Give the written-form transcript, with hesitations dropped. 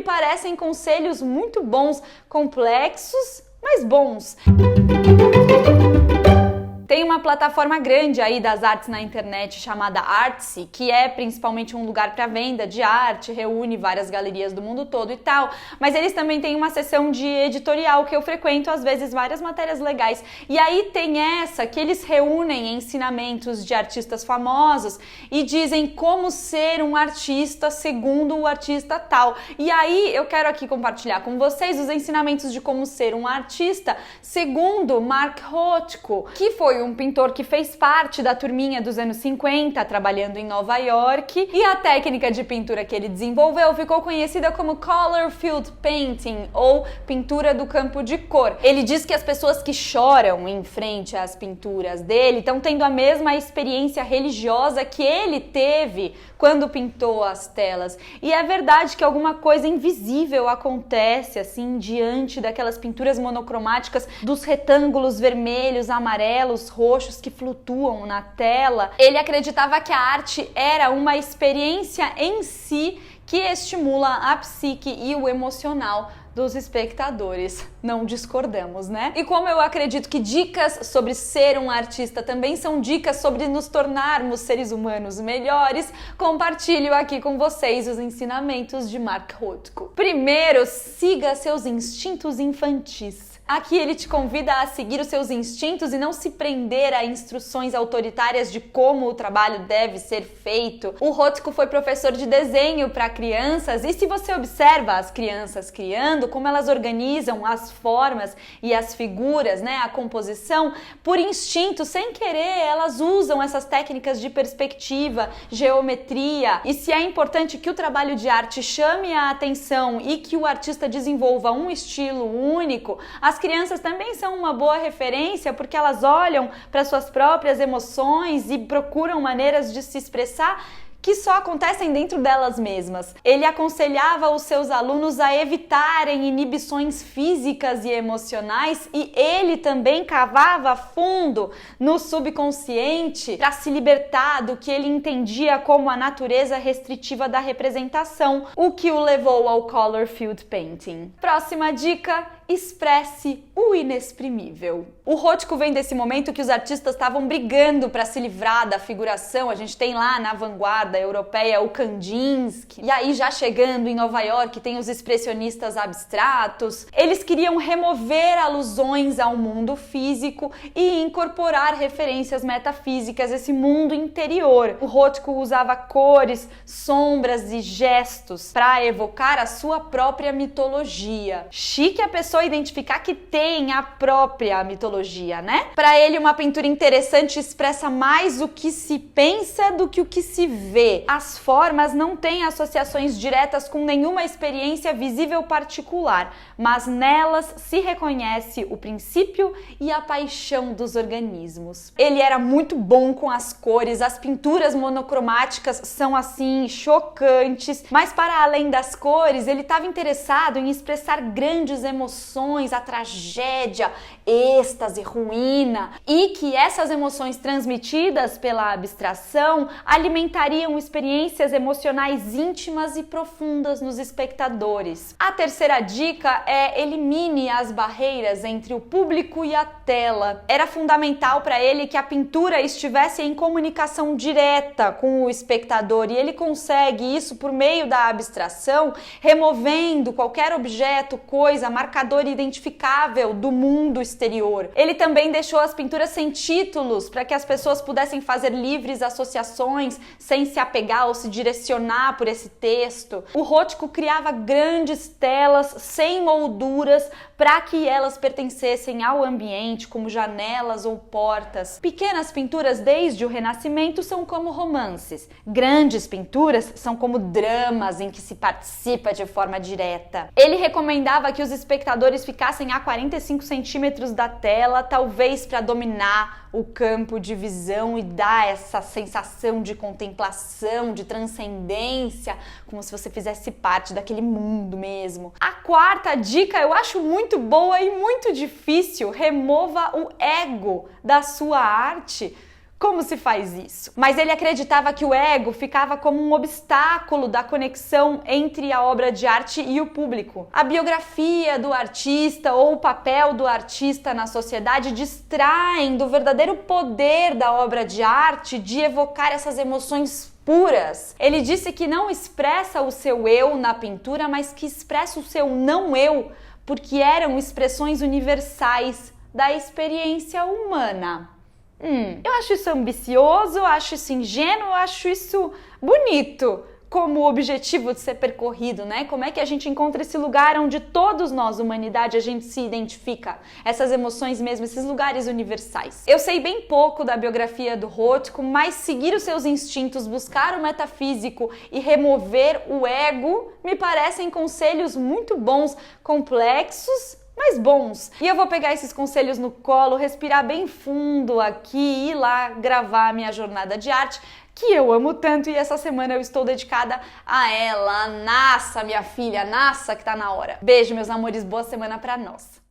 parecem conselhos muito bons, complexos, mas bons. Tem uma plataforma grande aí das artes na internet chamada Artsy, que é principalmente um lugar para venda de arte, reúne várias galerias do mundo todo e tal, mas eles também têm uma seção de editorial que eu frequento, às vezes várias matérias legais, e aí tem essa que eles reúnem ensinamentos de artistas famosos e dizem como ser um artista segundo o artista tal, e aí eu quero aqui compartilhar com vocês os ensinamentos de como ser um artista segundo Mark Rothko, que foi um pintor que fez parte da turminha dos anos 50, trabalhando em Nova York, e a técnica de pintura que ele desenvolveu ficou conhecida como Color Field Painting, ou pintura do campo de cor. Ele diz que as pessoas que choram em frente às pinturas dele estão tendo a mesma experiência religiosa que ele teve quando pintou as telas. E é verdade que alguma coisa invisível acontece assim diante daquelas pinturas monocromáticas, dos retângulos vermelhos, amarelos, roxos que flutuam na tela. Ele acreditava que a arte era uma experiência em si que estimula a psique e o emocional dos espectadores. Não discordamos, né? E como eu acredito que dicas sobre ser um artista também são dicas sobre nos tornarmos seres humanos melhores, compartilho aqui com vocês os ensinamentos de Mark Rothko. Primeiro, siga seus instintos infantis. Aqui ele te convida a seguir os seus instintos e não se prender a instruções autoritárias de como o trabalho deve ser feito. O Rothko foi professor de desenho para crianças e se você observa as crianças criando, como elas organizam as formas e as figuras, né, a composição, por instinto, sem querer, elas usam essas técnicas de perspectiva, geometria. E se é importante que o trabalho de arte chame a atenção e que o artista desenvolva um estilo único, as crianças também são uma boa referência porque elas olham para suas próprias emoções e procuram maneiras de se expressar que só acontecem dentro delas mesmas. Ele aconselhava os seus alunos a evitarem inibições físicas e emocionais e ele também cavava fundo no subconsciente para se libertar do que ele entendia como a natureza restritiva da representação, o que o levou ao Color Field Painting. Próxima dica: expresse o inexprimível. O Rothko vem desse momento que os artistas estavam brigando para se livrar da figuração. A gente tem lá na vanguarda europeia o Kandinsky, e aí já chegando em Nova York tem os expressionistas abstratos. Eles queriam remover alusões ao mundo físico e incorporar referências metafísicas, esse mundo interior. O Rothko usava cores, sombras e gestos para evocar a sua própria mitologia. Chique a pessoa identificar que tem a própria mitologia, né? Para ele, uma pintura interessante expressa mais o que se pensa do que o que se vê. As formas não têm associações diretas com nenhuma experiência visível particular, mas nelas se reconhece o princípio e a paixão dos organismos. Ele era muito bom com as cores, as pinturas monocromáticas são assim chocantes, mas para além das cores, ele estava interessado em expressar grandes emoções, a tragédia, êxtase, ruína, e que essas emoções transmitidas pela abstração alimentariam experiências emocionais íntimas e profundas nos espectadores. A terceira dica é: elimine as barreiras entre o público e a tela. Era fundamental para ele que a pintura estivesse em comunicação direta com o espectador, e ele consegue isso por meio da abstração, removendo qualquer objeto, coisa, marcador identificável do mundo exterior. Ele também deixou as pinturas sem títulos para que as pessoas pudessem fazer livres associações sem se apegar ou se direcionar por esse texto. O Rothko criava grandes telas sem molduras para que elas pertencessem ao ambiente, como janelas ou portas. Pequenas pinturas desde o Renascimento são como romances. Grandes pinturas são como dramas em que se participa de forma direta. Ele recomendava que os espectadores ficassem a 45 centímetros da tela, talvez para dominar o campo de visão e dar essa sensação de contemplação, de transcendência, como se você fizesse parte daquele mundo mesmo. A quarta dica eu acho muito boa e muito difícil: remova o ego da sua arte. Como se faz isso? Mas ele acreditava que o ego ficava como um obstáculo da conexão entre a obra de arte e o público. A biografia do artista ou o papel do artista na sociedade distraem do verdadeiro poder da obra de arte de evocar essas emoções puras. Ele disse que não expressa o seu eu na pintura, mas que expressa o seu não eu, porque eram expressões universais da experiência humana. Eu acho isso ambicioso, acho isso ingênuo, acho isso bonito como objetivo de ser percorrido, né? Como é que a gente encontra esse lugar onde todos nós, humanidade, a gente se identifica, essas emoções mesmo, esses lugares universais. Eu sei bem pouco da biografia do Rothko, mas seguir os seus instintos, buscar o metafísico e remover o ego me parecem conselhos muito bons, complexos, mas bons. E eu vou pegar esses conselhos no colo, respirar bem fundo aqui e ir lá gravar a minha jornada de arte, que eu amo tanto, e essa semana eu estou dedicada a ela. Nasça, minha filha, nasça que tá na hora. Beijo, meus amores, boa semana pra nós.